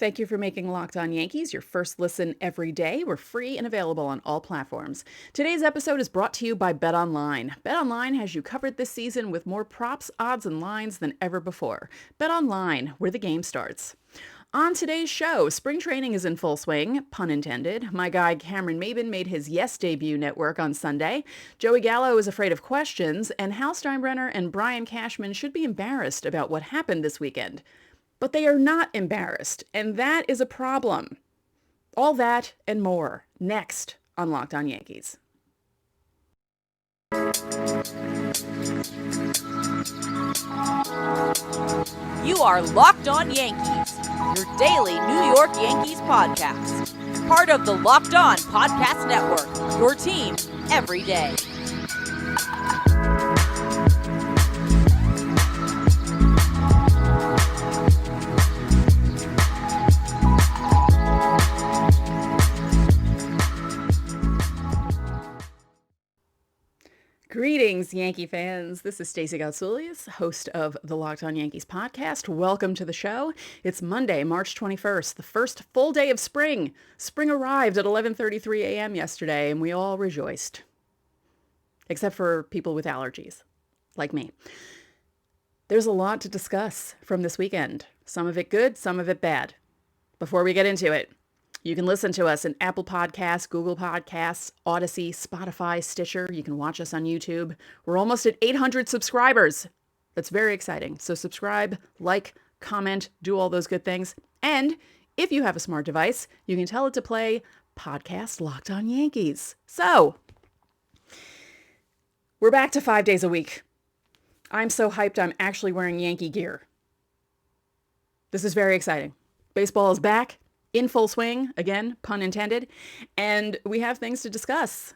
Thank you for making Locked On Yankees your first listen every day. We're free and available on all platforms. Today's episode is brought to you by BetOnline. BetOnline has you covered this season with more props, odds, and lines than ever before. BetOnline, where the game starts. On today's show, spring training is in full swing, pun intended. My guy Cameron Maybin made his Yes debut network on Sunday. Joey Gallo is afraid of questions, and Hal Steinbrenner and Brian Cashman should be embarrassed about what happened this weekend. But they are not embarrassed, and that is a problem. All that and more next on Locked On Yankees. You are Locked On Yankees, your daily New York Yankees podcast. Part of the Locked On Podcast Network, your team every day. Greetings, Yankee fans. This is Stacey, host of the Locked On Yankees podcast. Welcome to the show. It's Monday, March 21st, the first full day of spring. Spring arrived at 11:33 a.m. yesterday, and we all rejoiced. Except for people with allergies, like me. There's a lot to discuss from this weekend. Some of it good, some of it bad. Before we get into it, you can listen to us in Apple Podcasts, Google Podcasts, Odyssey, Spotify, Stitcher. You can watch us on YouTube. We're almost at 800 subscribers. That's very exciting. So subscribe, like, comment, do all those good things. And if you have a smart device, you can tell it to play Podcast Locked On Yankees. So we're back to 5 days a week. I'm so hyped I'm actually wearing Yankee gear. This is very exciting. Baseball is back. In full swing, again, pun intended, and we have things to discuss.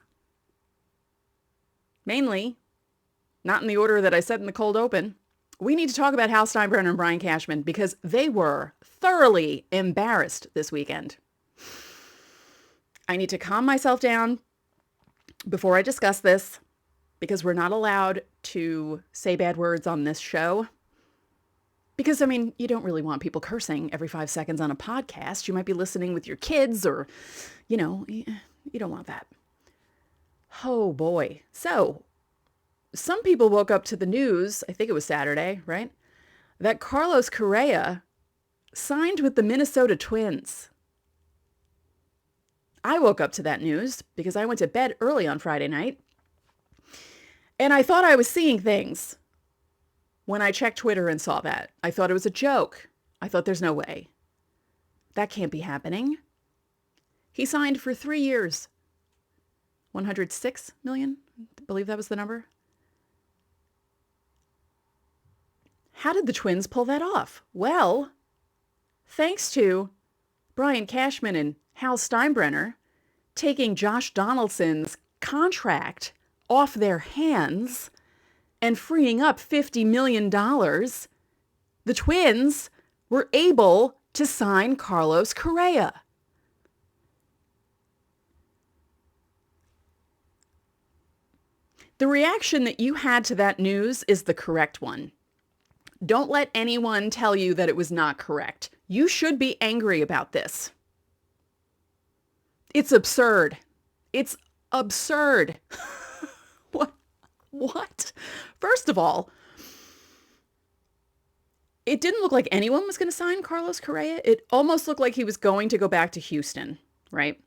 Mainly, not in the order that I said in the cold open, we need to talk about Hal Steinbrenner and Brian Cashman because they were thoroughly embarrassed this weekend. I need to calm myself down before I discuss this because we're not allowed to say bad words on this show. Because, you don't really want people cursing every 5 seconds on a podcast. You might be listening with your kids or, you don't want that. Oh, boy. So, some people woke up to the news, I think it was Saturday, right? That Carlos Correa signed with the Minnesota Twins. I woke up to that news because I went to bed early on Friday night. And I thought I was seeing things. When I checked Twitter and saw that, I thought it was a joke. I thought there's no way. That can't be happening. He signed for 3 years. 106 million? I believe that was the number. How did the Twins pull that off? Well, thanks to Brian Cashman and Hal Steinbrenner taking Josh Donaldson's contract off their hands and freeing up $50 million, the Twins were able to sign Carlos Correa. The reaction that you had to that news is the correct one. Don't let anyone tell you that it was not correct. You should be angry about this. It's absurd. It's absurd. What? First of all, it didn't look like anyone was going to sign Carlos Correa. It almost looked like he was going to go back to Houston, right?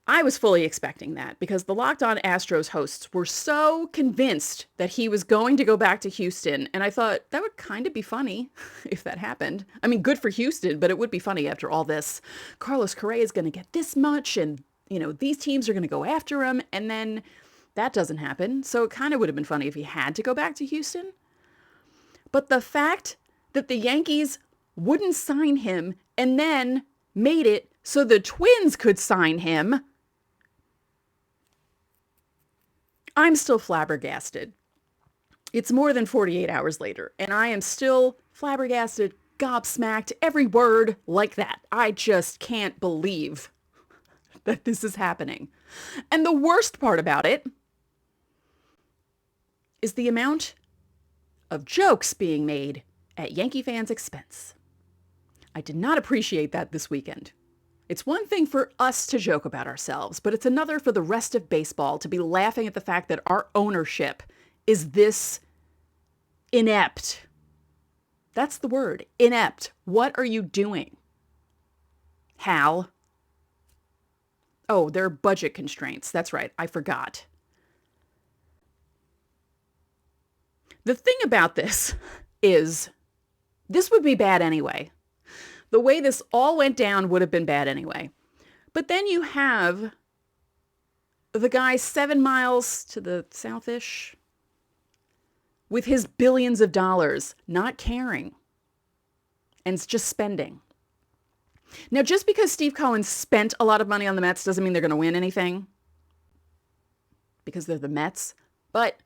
I was fully expecting that because the Locked On Astros hosts were so convinced that he was going to go back to Houston. And I thought that would kind of be funny if that happened. Good for Houston, but it would be funny after all this. Carlos Correa is going to get this much and, these teams are going to go after him. And then that doesn't happen. So it kind of would have been funny if he had to go back to Houston. But the fact that the Yankees wouldn't sign him and then made it so the Twins could sign him, I'm still flabbergasted. It's more than 48 hours later, and I am still flabbergasted, gobsmacked, every word like that. I just can't believe that this is happening. And the worst part about it is the amount of jokes being made at Yankee fans' expense. I did not appreciate that this weekend. It's one thing for us to joke about ourselves, but it's another for the rest of baseball to be laughing at the fact that our ownership is this inept. That's the word, inept. What are you doing? Hal. Oh, there are budget constraints. That's right. I forgot. The thing about this is this would be bad anyway. The way this all went down would have been bad anyway. But then you have the guy 7 miles to the south-ish with his billions of dollars not caring and just spending. Now, just because Steve Cohen spent a lot of money on the Mets doesn't mean they're going to win anything because they're the Mets. But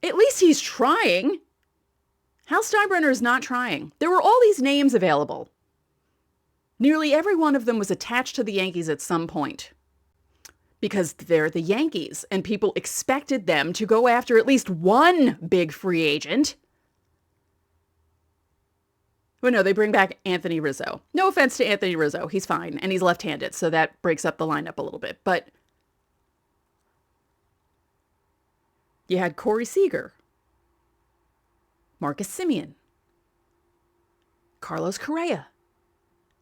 at least he's trying. Hal Steinbrenner is not trying. There were all these names available. Nearly every one of them was attached to the Yankees at some point because they're the Yankees and people expected them to go after at least one big free agent. Well, no, they bring back Anthony Rizzo. No offense to Anthony Rizzo. He's fine and he's left-handed, so that breaks up the lineup a little bit. But you had Corey Seager, Marcus Semien, Carlos Correa,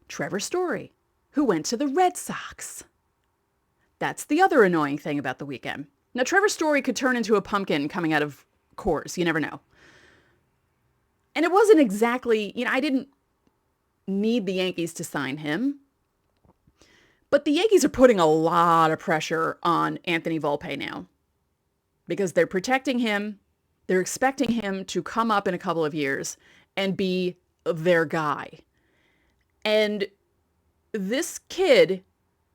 Trevor Story, who went to the Red Sox. That's the other annoying thing about the weekend. Now, Trevor Story could turn into a pumpkin coming out of Coors. You never know. And it wasn't exactly, I didn't need the Yankees to sign him. But the Yankees are putting a lot of pressure on Anthony Volpe now because they're protecting him. They're expecting him to come up in a couple of years and be their guy. And this kid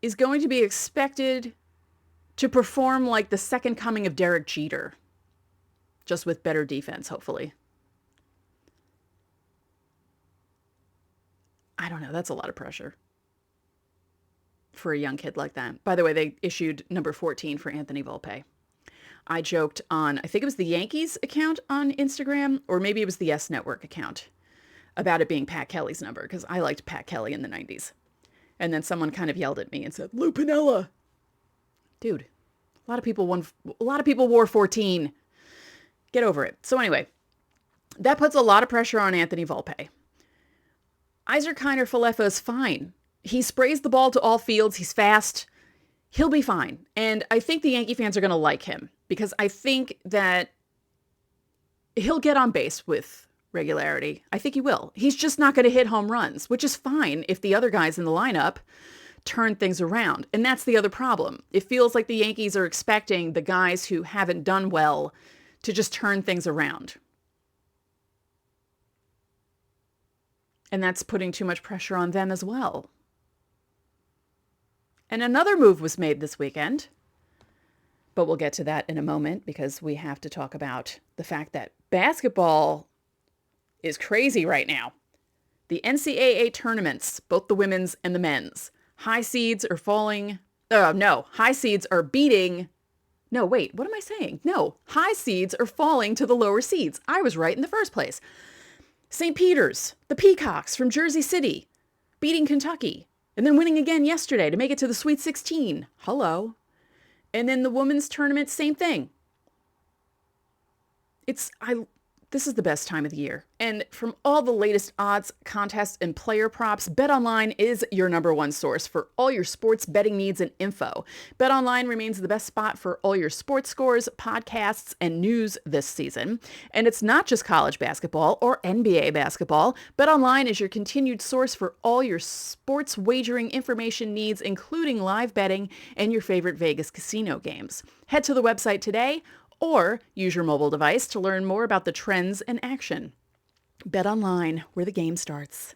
is going to be expected to perform like the second coming of Derek Jeter, just with better defense, hopefully. I don't know. That's a lot of pressure for a young kid like that. By the way, they issued number 14 for Anthony Volpe. I joked on, I think it was the Yankees account on Instagram, or maybe it was the Yes Network account, about it being Pat Kelly's number, because I liked Pat Kelly in the 90s. And then someone kind of yelled at me and said, Lou Piniella. Dude, a lot of people wore 14. Get over it. So anyway, that puts a lot of pressure on Anthony Volpe. Kiner Falefa is fine. He sprays the ball to all fields. He's fast. He'll be fine. And I think the Yankee fans are going to like him because I think that he'll get on base with regularity. I think he will. He's just not going to hit home runs, which is fine if the other guys in the lineup turn things around. And that's the other problem. It feels like the Yankees are expecting the guys who haven't done well to just turn things around. And that's putting too much pressure on them as well. And another move was made this weekend, but we'll get to that in a moment because we have to talk about the fact that basketball is crazy right now. The NCAA tournaments, both the women's and the men's, high seeds are falling. High seeds are beating. No, wait, what am I saying? No, high seeds are falling to the lower seeds. I was right in the first place. St. Peter's, the Peacocks from Jersey City, beating Kentucky, and then winning again yesterday to make it to the Sweet 16. Hello. And then the women's tournament, same thing. This is the best time of the year. And from all the latest odds, contests, and player props, BetOnline is your number one source for all your sports betting needs and info. BetOnline remains the best spot for all your sports scores, podcasts, and news this season. And it's not just college basketball or NBA basketball. BetOnline is your continued source for all your sports wagering information needs, including live betting and your favorite Vegas casino games. Head to the website today or use your mobile device to learn more about the trends and action. Bet online, where the game starts.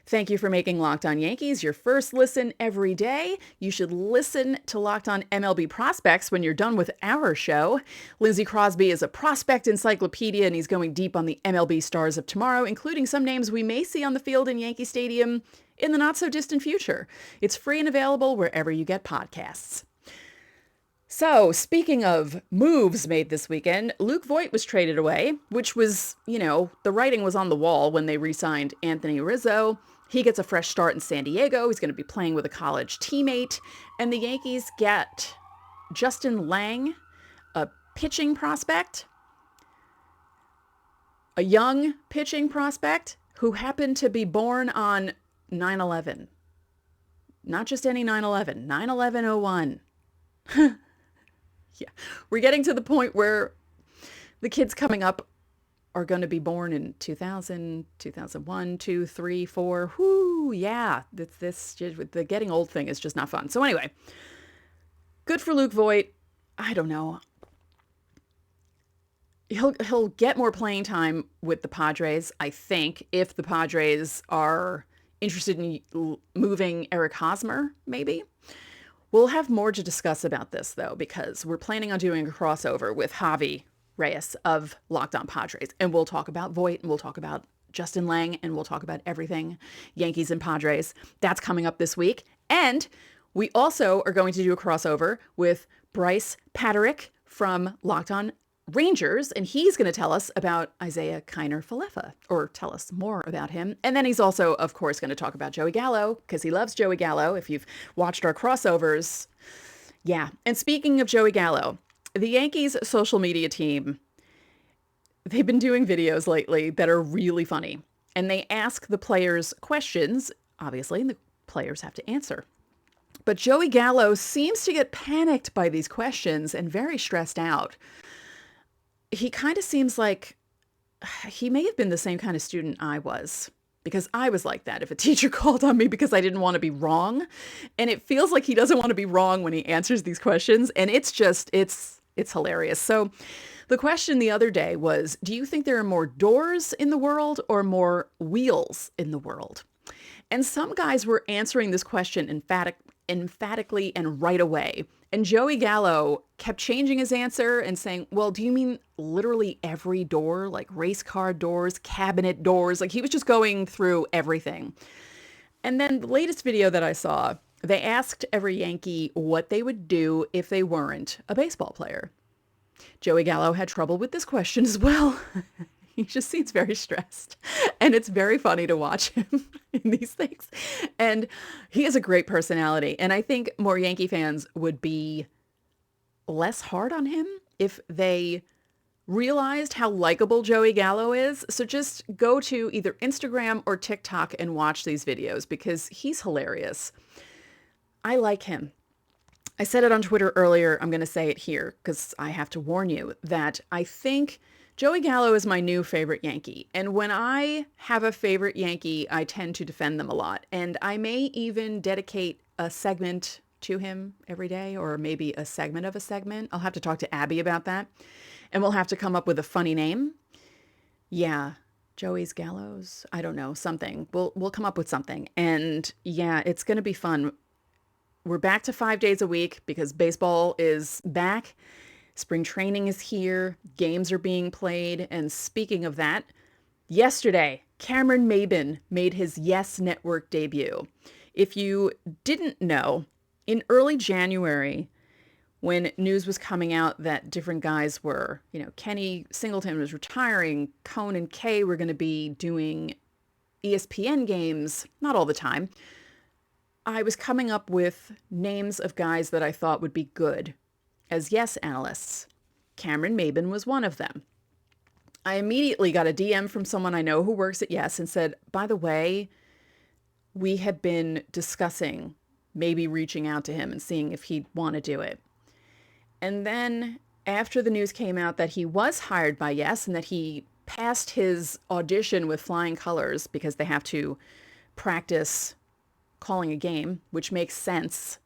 Thank you for making Locked On Yankees your first listen every day. You should listen to Locked On MLB Prospects when you're done with our show. Lindsey Crosby is a prospect encyclopedia, and he's going deep on the MLB stars of tomorrow, including some names we may see on the field in Yankee Stadium in the not-so-distant future. It's free and available wherever you get podcasts. So, speaking of moves made this weekend, Luke Voit was traded away, which was, the writing was on the wall when they re-signed Anthony Rizzo. He gets a fresh start in San Diego. He's going to be playing with a college teammate. And the Yankees get Justin Lang, a pitching prospect, a young pitching prospect who happened to be born on 9/11. Not just any 9/11, 9/11/01. Yeah, we're getting to the point where the kids coming up are going to be born in 2000, 2001, 2, 3, 4. Whoo, yeah, the getting old thing is just not fun. So anyway, good for Luke Voit. I don't know. He'll get more playing time with the Padres, I think, if the Padres are interested in moving Eric Hosmer, maybe. We'll have more to discuss about this, though, because we're planning on doing a crossover with Javi Reyes of Locked On Padres. And we'll talk about Voit, and we'll talk about Justin Lang, and we'll talk about everything Yankees and Padres. That's coming up this week. And we also are going to do a crossover with Bryce Paterick from Locked On Rangers, and he's going to tell us about Isaiah Kiner-Falefa, or tell us more about him. And then he's also, of course, going to talk about Joey Gallo, because he loves Joey Gallo, if you've watched our crossovers. Yeah, and speaking of Joey Gallo, the Yankees social media team, they've been doing videos lately that are really funny. And they ask the players questions, obviously, and the players have to answer. But Joey Gallo seems to get panicked by these questions and very stressed out. He kind of seems like he may have been the same kind of student I was, because I was like that. If a teacher called on me because I didn't want to be wrong, and it feels like he doesn't want to be wrong when he answers these questions, and it's hilarious. So the question the other day was, do you think there are more doors in the world or more wheels in the world? And some guys were answering this question emphatically and right away. And Joey Gallo kept changing his answer and saying, well, do you mean literally every door, like race car doors, cabinet doors? Like he was just going through everything. And then the latest video that I saw, they asked every Yankee what they would do if they weren't a baseball player. Joey Gallo had trouble with this question as well. He just seems very stressed, and it's very funny to watch him in these things. And he has a great personality. And I think more Yankee fans would be less hard on him if they realized how likable Joey Gallo is. So just go to either Instagram or TikTok and watch these videos because he's hilarious. I like him. I said it on Twitter earlier. I'm going to say it here because I have to warn you that I think Joey Gallo is my new favorite Yankee. And when I have a favorite Yankee, I tend to defend them a lot. And I may even dedicate a segment to him every day, or maybe a segment of a segment. I'll have to talk to Abby about that. And we'll have to come up with a funny name. Yeah, Joey's Gallows. I don't know, something. We'll come up with something. And yeah, it's going to be fun. We're back to 5 days a week because baseball is back. Spring training is here. Games are being played. And speaking of that, yesterday, Cameron Maybin made his Yes Network debut. If you didn't know, in early January, when news was coming out that different guys were, Kenny Singleton was retiring, Cone and Kay were going to be doing ESPN games, not all the time, I was coming up with names of guys that I thought would be good as Yes analysts. Cameron Maybin was one of them. I immediately got a DM from someone I know who works at Yes and said, by the way, we had been discussing maybe reaching out to him and seeing if he'd want to do it. And then after the news came out that he was hired by Yes and that he passed his audition with flying colors because they have to practice calling a game, which makes sense.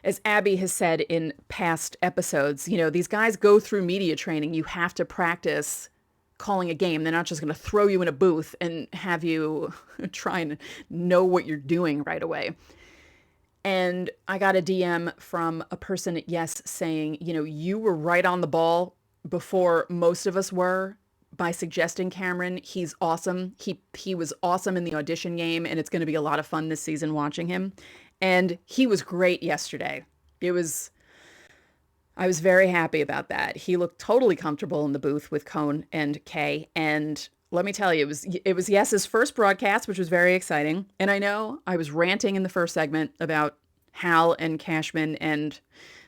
As Abby has said in past episodes, these guys go through media training. You have to practice calling a game. They're not just going to throw you in a booth and have you try and know what you're doing right away. And I got a DM from a person at Yes saying, you were right on the ball before most of us were by suggesting Cameron. He's awesome. He was awesome in the audition game, and it's going to be a lot of fun this season watching him. And he was great yesterday. It was I was very happy about that. He looked totally comfortable in the booth with Cone and Kay. And let me tell you, it was Yes's first broadcast, which was very exciting. And I know I was ranting in the first segment about Hal and Cashman and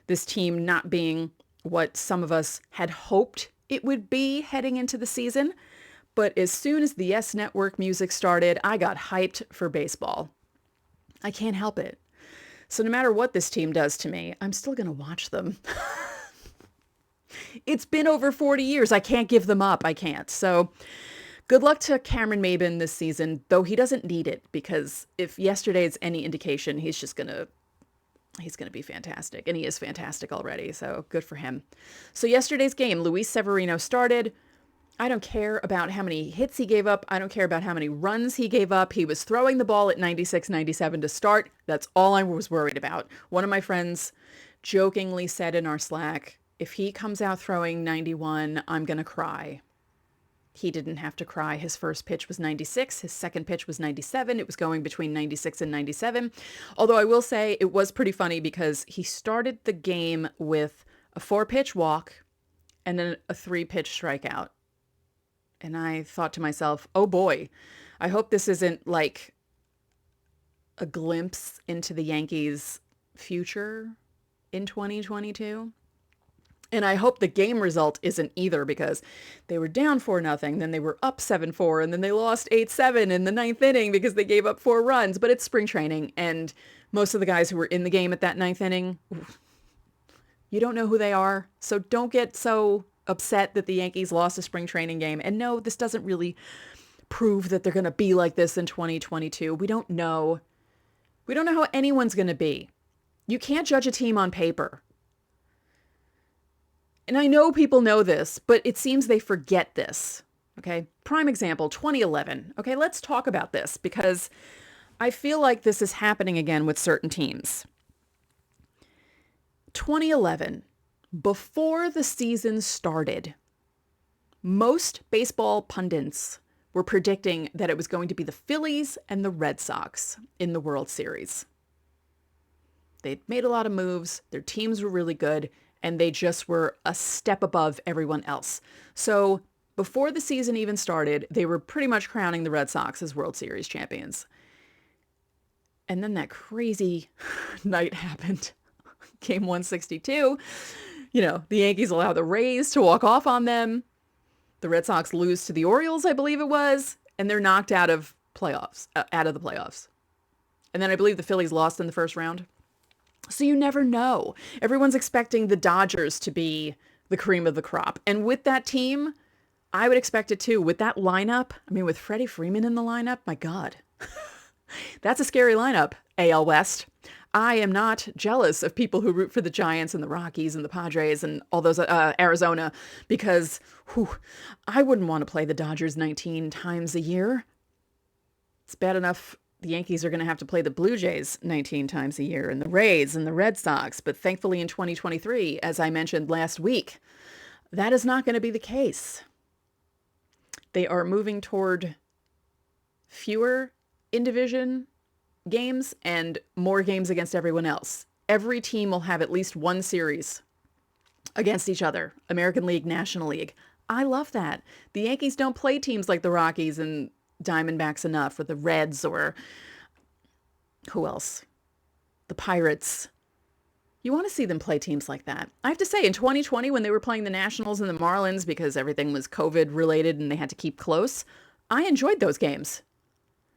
this team not being what some of us had hoped it would be heading into the season. But as soon as the Yes Network music started, I got hyped for baseball. I can't help it. So no matter what this team does to me, I'm still going to watch them. It's been over 40 years. I can't give them up. I can't. So good luck to Cameron Maybin this season, though he doesn't need it, because if yesterday is any indication, he's going to be fantastic. And he is fantastic already. So good for him. So yesterday's game, Luis Severino started. I don't care about how many hits he gave up. I don't care about how many runs he gave up. He was throwing the ball at 96, 97 to start. That's all I was worried about. One of my friends jokingly said in our Slack, if he comes out throwing 91, I'm going to cry. He didn't have to cry. His first pitch was 96. His second pitch was 97. It was going between 96 and 97. Although I will say it was pretty funny because he started the game with a 4-pitch walk and then a 3-pitch strikeout. And I thought to myself, oh boy, I hope this isn't like a glimpse into the Yankees' future in 2022. And I hope the game result isn't either, because they were down 4-0, then they were up 7-4, and then they lost 8-7 in the ninth inning because they gave up 4 runs. But it's spring training, and most of the guys who were in the game at that ninth inning, you don't know who they are. So don't get so upset that the Yankees lost a spring training game. And no, this doesn't really prove that they're going to be like this in 2022. We don't know. We don't know how anyone's going to be. You can't judge a team on paper. And I know people know this, but it seems they forget this. Okay. Prime example, 2011. Okay. Let's talk about this because I feel like this is happening again with certain teams. 2011. Before the season started, most baseball pundits were predicting that it was going to be the Phillies and the Red Sox in the World Series. They'd made a lot of moves, their teams were really good, and they just were a step above everyone else. So before the season even started, they were pretty much crowning the Red Sox as World Series champions. And then that crazy night happened. Game 162. The Yankees allow the Rays to walk off on them. The Red Sox lose to the Orioles, I believe it was, and they're knocked out of the playoffs. And then I believe the Phillies lost in the first round. So you never know. Everyone's expecting the Dodgers to be the cream of the crop. And with that team, I would expect it too. With that lineup, with Freddie Freeman in the lineup, my God. That's a scary lineup, AL West. I am not jealous of people who root for the Giants and the Rockies and the Padres and all those Arizona, because I wouldn't want to play the Dodgers 19 times a year. It's bad enough the Yankees are going to have to play the Blue Jays 19 times a year and the Rays and the Red Sox. But thankfully in 2023, as I mentioned last week, that is not going to be the case. They are moving toward fewer in-division games and more games against everyone else. Every team will have at least one series against each other. American League, National League. I love that. The Yankees don't play teams like the Rockies and Diamondbacks enough, or the Reds, or who else? The Pirates. You want to see them play teams like that. I have to say, in 2020, when they were playing the Nationals and the Marlins because everything was COVID related and they had to keep close, I enjoyed those games.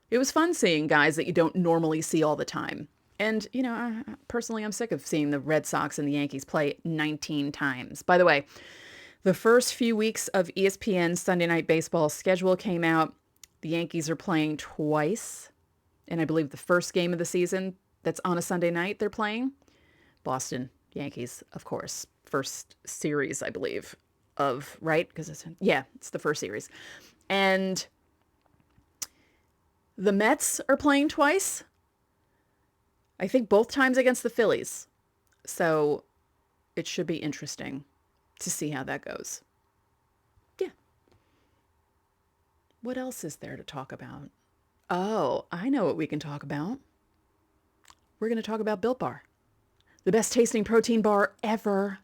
It was fun seeing guys that you don't normally see all the time. And, personally, I'm sick of seeing the Red Sox and the Yankees play 19 times. By the way, the first few weeks of ESPN's Sunday Night Baseball schedule came out. The Yankees are playing twice. And I believe the first game of the season that's on a Sunday night they're playing. Boston Yankees, of course. First series, I believe, right? Because it's the first series. And the Mets are playing twice. I think both times against the Phillies. So it should be interesting to see how that goes. Yeah. What else is there to talk about? Oh, I know what we can talk about. We're going to talk about Built Bar. The best tasting protein bar ever.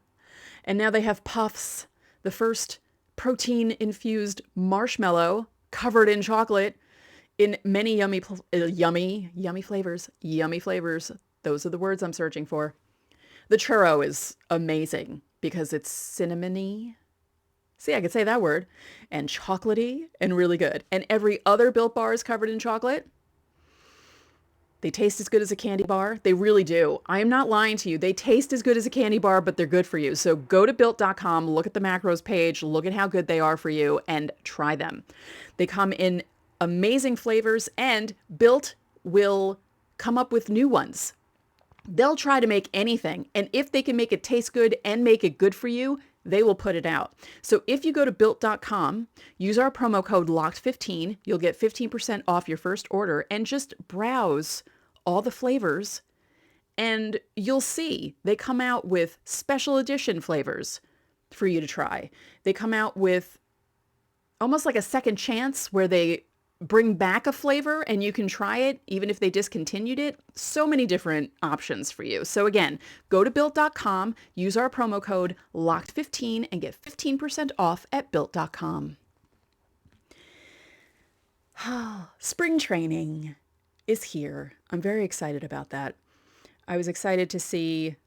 And now they have puffs, the first protein-infused marshmallow covered in chocolate in many yummy flavors. Yummy flavors. Those are the words I'm searching for. The churro is amazing because it's cinnamony. See, I could say that word. And chocolatey and really good. And every other Built bar is covered in chocolate. They taste as good as a candy bar. They really do. I am not lying to you. They taste as good as a candy bar, but they're good for you. So go to Built.com, look at the macros page, look at how good they are for you, and try them. They come in amazing flavors, and Built will come up with new ones. They'll try to make anything, and if they can make it taste good and make it good for you, they will put it out. So if you go to Built.com, use our promo code LOCKED15, you'll get 15% off your first order, and just browse all the flavors, and you'll see they come out with special edition flavors for you to try. They come out with almost like a second chance where they bring back a flavor and you can try it even if they discontinued it. So many different options for you. So again, go to Built.com, use our promo code LOCKED15 and get 15% off at Built.com. Spring training is here. I'm very excited about that. I was excited to see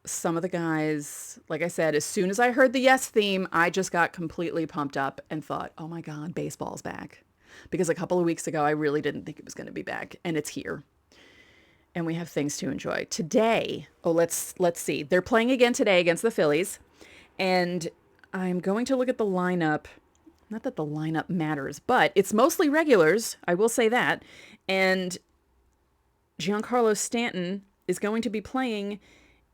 some of the guys. Like I said, as soon as I heard the Yes theme, I just got completely pumped up and thought, oh my God, baseball's back. Because a couple of weeks ago, I really didn't think it was going to be back, and it's here. And we have things to enjoy. Today, let's see. They're playing again today against the Phillies, and I'm going to look at the lineup. Not that the lineup matters, but it's mostly regulars. I will say that. And Giancarlo Stanton is going to be playing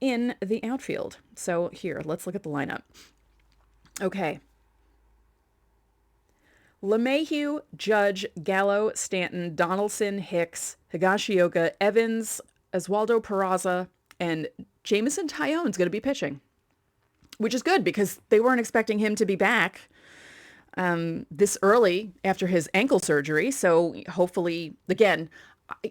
in the outfield. So here, let's look at the lineup. Okay. LeMahieu, Judge, Gallo, Stanton, Donaldson, Hicks, Higashioka, Evans, Oswaldo Peraza, and Jameson Taillon's going to be pitching, which is good because they weren't expecting him to be back this early after his ankle surgery. So hopefully, again,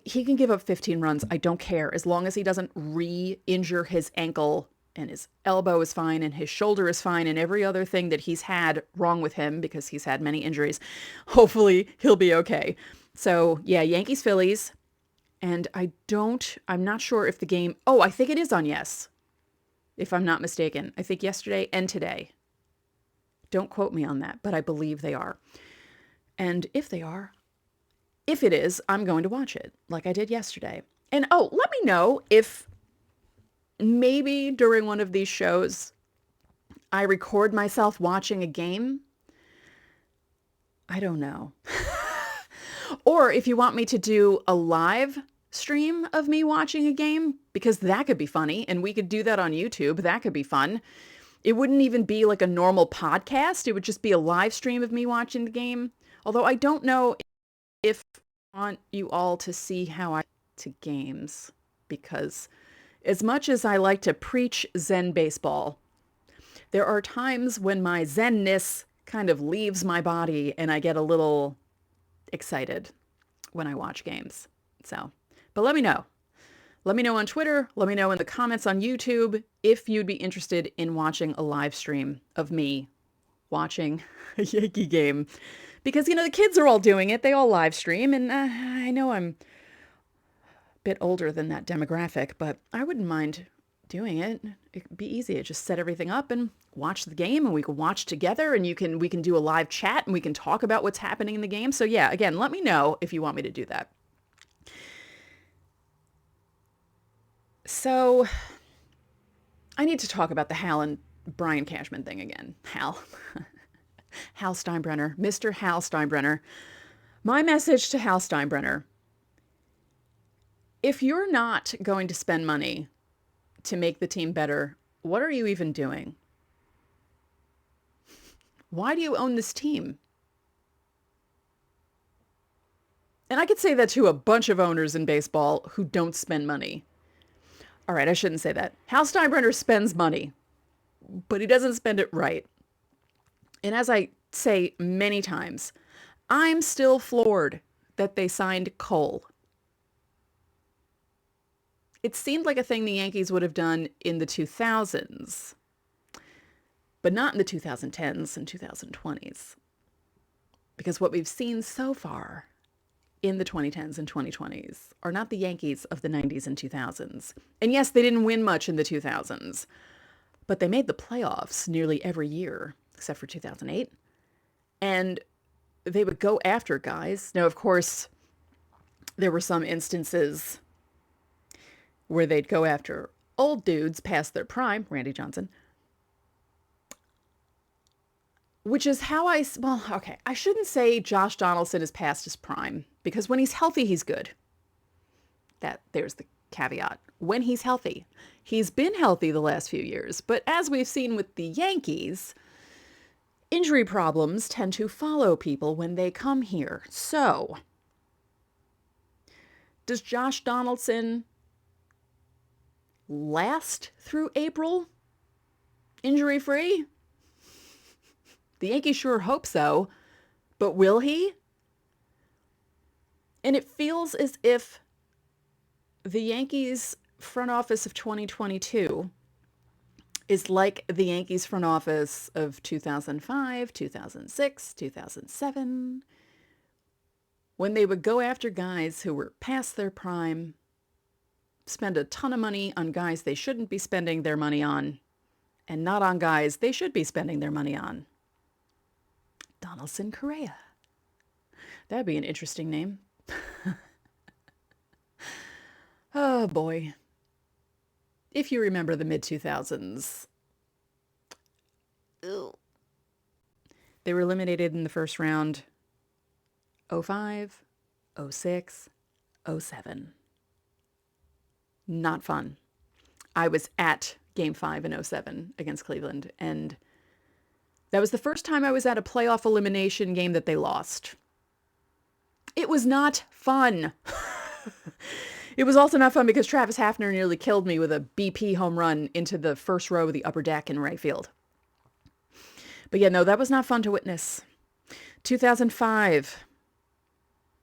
he can give up 15 runs. I don't care as long as he doesn't re-injure his ankle, and his elbow is fine and his shoulder is fine and every other thing that he's had wrong with him because he's had many injuries. Hopefully he'll be okay. So yeah, Yankees, Phillies. And I'm not sure if the game, I think it is on Yes, if I'm not mistaken. I think yesterday and today. Don't quote me on that, but I believe they are. And if it is, I'm going to watch it like I did yesterday. And let me know if maybe during one of these shows I record myself watching a game. I don't know. Or if you want me to do a live stream of me watching a game, because that could be funny, and we could do that on YouTube. That could be fun. It wouldn't even be like a normal podcast. It would just be a live stream of me watching the game. Although I don't know if I want you all to see how I to games, because as much as I like to preach Zen baseball, there are times when my Zen-ness kind of leaves my body and I get a little excited when I watch games. But let me know. Let me know on Twitter. Let me know in the comments on YouTube if you'd be interested in watching a live stream of me watching a Yankee game. Because, the kids are all doing it. They all live stream. And I know I'm bit older than that demographic, but I wouldn't mind doing it. It'd be easy. I just set everything up and watch the game, and we can watch together, and we can do a live chat, and we can talk about what's happening in the game. So yeah, again, let me know if you want me to do that. So I need to talk about the Hal and Brian Cashman thing again. Hal Steinbrenner, Mr. Hal Steinbrenner. My message to Hal Steinbrenner: if you're not going to spend money to make the team better, what are you even doing? Why do you own this team? And I could say that to a bunch of owners in baseball who don't spend money. All right, I shouldn't say that. Hal Steinbrenner spends money, but he doesn't spend it right. And as I say many times, I'm still floored that they signed Cole. It seemed like a thing the Yankees would have done in the 2000s. but not in the 2010s and 2020s. Because what we've seen so far in the 2010s and 2020s are not the Yankees of the 90s and 2000s. And yes, they didn't win much in the 2000s, but they made the playoffs nearly every year, except for 2008. And they would go after guys. Now, of course, there were some instances where they'd go after old dudes past their prime, Randy Johnson, which is how I shouldn't say Josh Donaldson is past his prime, because when he's healthy, he's good. There's the caveat. When he's healthy. He's been healthy the last few years, but as we've seen with the Yankees, injury problems tend to follow people when they come here. So, does Josh Donaldson last through April injury-free? The Yankees sure hope so, but will he? And it feels as if the Yankees front office of 2022 is like the Yankees front office of 2005, 2006, 2007, when they would go after guys who were past their prime, spend a ton of money on guys they shouldn't be spending their money on, and not on guys they should be spending their money on. Donaldson Correa. That'd be an interesting name. Oh boy. If you remember the mid-2000s, they were eliminated in the first round 05, 06, 07. Not fun. I was at Game 5 in 07 against Cleveland, and that was the first time I was at a playoff elimination game that they lost. It was not fun. It was also not fun because Travis Hafner nearly killed me with a BP home run into the first row of the upper deck in right field. But yeah, no, that was not fun to witness. 2005,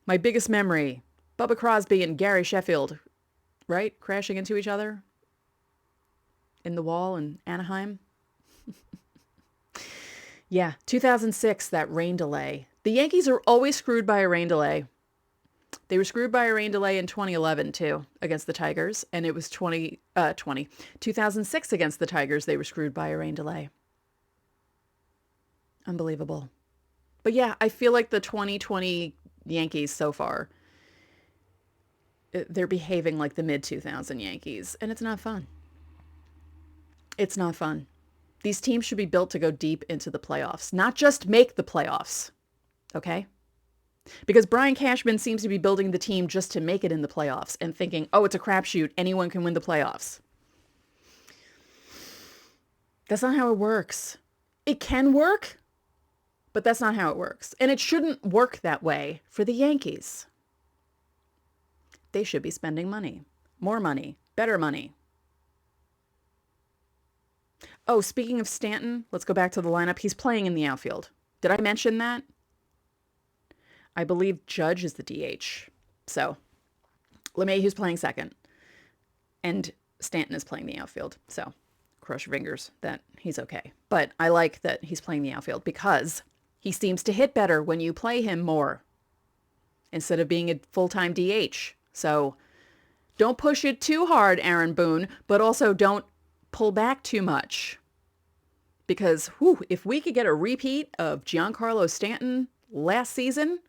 my biggest memory, Bubba Crosby and Gary Sheffield, right? Crashing into each other in the wall in Anaheim. Yeah, 2006, that rain delay. The Yankees are always screwed by a rain delay. They were screwed by a rain delay in 2011, too, against the Tigers. And it was 2006 against the Tigers, they were screwed by a rain delay. Unbelievable. But yeah, I feel like the 2020 Yankees so far, they're behaving like the mid-2000 Yankees. And it's not fun. It's not fun. These teams should be built to go deep into the playoffs, not just make the playoffs. Okay? Because Brian Cashman seems to be building the team just to make it in the playoffs and thinking, oh, it's a crapshoot. Anyone can win the playoffs. That's not how it works. It can work, but that's not how it works. And it shouldn't work that way for the Yankees. They should be spending money. More money. Better money. Oh, speaking of Stanton, let's go back to the lineup. He's playing in the outfield. Did I mention that? I believe Judge is the DH. So LeMahieu's playing second. And Stanton is playing the outfield. So cross your fingers that he's okay. But I like that he's playing the outfield because he seems to hit better when you play him more instead of being a full-time DH. So don't push it too hard, Aaron Boone, but also don't pull back too much. Because if we could get a repeat of Giancarlo Stanton last season,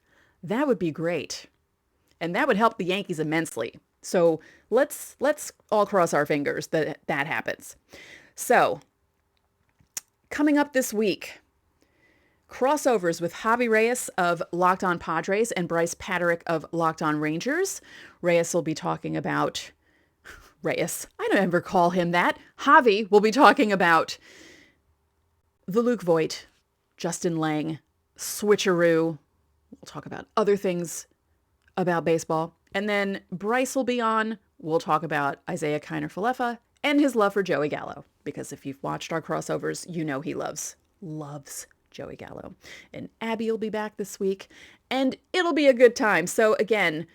that would be great. And that would help the Yankees immensely. So let's all cross our fingers that that happens. So coming up this week, crossovers with Javi Reyes of Locked On Padres and Bryce Paterick of Locked On Rangers. Reyes will be talking about Reyes. I don't ever call him that. Javi will be talking about the Luke Voit, Justin Lang, switcheroo. We'll talk about other things about baseball. And then Bryce will be on. We'll talk about Isaiah Kiner-Falefa and his love for Joey Gallo. Because if you've watched our crossovers, you know he loves Joey Gallo. And Abby will be back this week. And it'll be a good time. So again,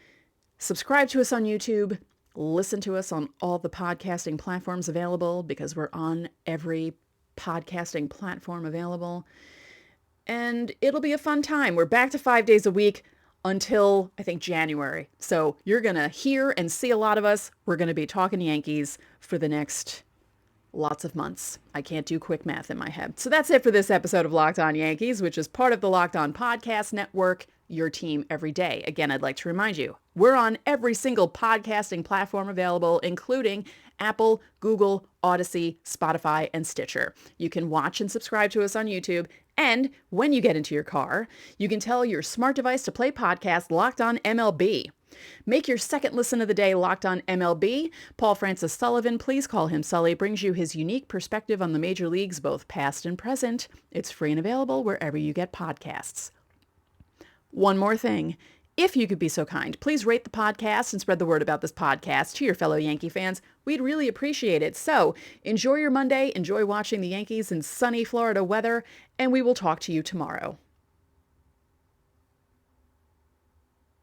subscribe to us on YouTube. Listen to us on all the podcasting platforms available because we're on every podcasting platform available. And it'll be a fun time. We're back to 5 days a week until, I think, January. So you're going to hear and see a lot of us. We're going to be talking Yankees for the next lots of months. I can't do quick math in my head. So that's it for this episode of Locked On Yankees, which is part of the Locked On Podcast Network, your team every day. Again, I'd like to remind you, we're on every single podcasting platform available, including Apple, Google, Odyssey, Spotify, and Stitcher. You can watch and subscribe to us on YouTube. And when you get into your car, you can tell your smart device to play podcast Locked On MLB. Make your second listen of the day Locked On MLB. Paul Francis Sullivan, please call him Sully, brings you his unique perspective on the major leagues, both past and present. It's free and available wherever you get podcasts. One more thing. If you could be so kind, please rate the podcast and spread the word about this podcast to your fellow Yankee fans. We'd really appreciate it. So enjoy your Monday, enjoy watching the Yankees in sunny Florida weather, and we will talk to you tomorrow.